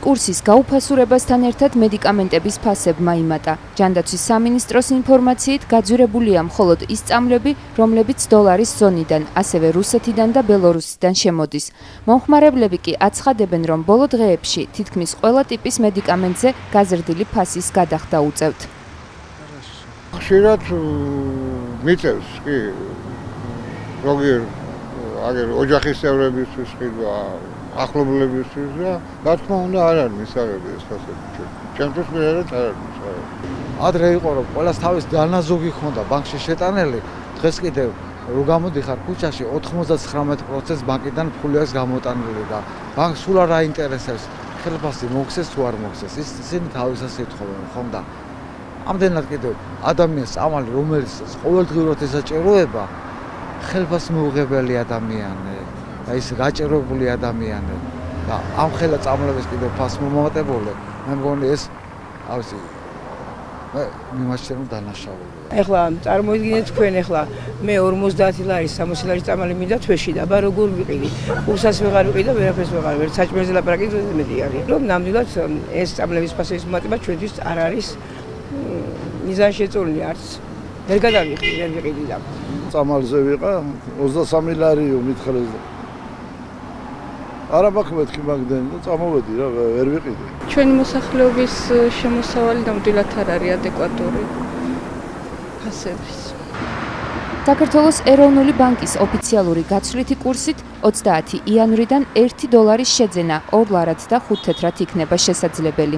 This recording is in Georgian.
კურსის გაუფასურებასთან ერთად მედიკამენტების ფასებმა იმატა. ჯანდაცვის სამინისტროს ინფორმაციით გაძვირებულია მხოლოდ ის წამლები, რომლებიც დოლარის ზონიდან, ასევე რუსეთიდან და ბელორუსიდან შემოდის. მომხმარებლები კი აცხადებენ, რომ ბოლო დღეებში თითქმის ყველა ტიპის მედიკამენტზე გაზრდილი ფასის გადახდა უწევთ. ხშირად მიწევს კი აგერ ოჯახის წევრებისთვის კი და ახლობლებისთვის და რა თქმა უნდა არ არის მისაღები ეს ფასები. ჩემთვის მერე არ არის მისაღები. ადრე იყო რომ ყველას თავის დანაზოგი ჰქონდა ბანკში შეტანილი, დღეს კიდევ რო გამოდიხარ ქუჩაში 99% ბანკიდან ფული აქვს გამოტანილი და ბანკს სულ არ აინტერესებს ხელფასი მოხსეს თუ არ მოხსეს. ისინი თავისას ეთხოვენ ხომ და ამდენად კიდევ ადამიანს წამალი რომელიც ყოველდღიურად ესაჭიროება ხელფასს მოუღებელი ადამიანი და ის გაჭირებული ადამიანი და ამ ხელა წამლების კიდევ ფასს მომატებული მე მგონი ეს ავსი მიმაჩნევ დანაშაულია. ეხლა წარმოიდგინეთ თქვენ ეხლა მე 50 ლარის 60 ლარის წამალი მინდა თვეში და აბა როგორ ვიყიდი? კურსას ვეღარ ვიყიდი და ვერაფერს ვეღარ ვერ საჭმელზე ლაპარაკი მეტი არის. რომ ნამდვილად ეს წამლების ფასების მომატება ჩვენთვის არ არის მიზანშეწონილი არც. ვერ გადავიხდი, ვერ ვიყიდი და წამალზე ვიყა 23 ლარიო მითხრეს და არაბაქ მეთქი მაგდენი და წამოვედი რა ვერ ვიყიდი. ჩვენი მოსახლეობის შემოსავალი ნამდვილად არ არის ადეკვატური ფასების. საქართველოს ეროვნული ბანკის ოფიციალური გაცვლითი კურსით 30 იანვრიდან $1 შეძენა 2 ლარად და 5 თეთრად იქნება შესაძლებელი.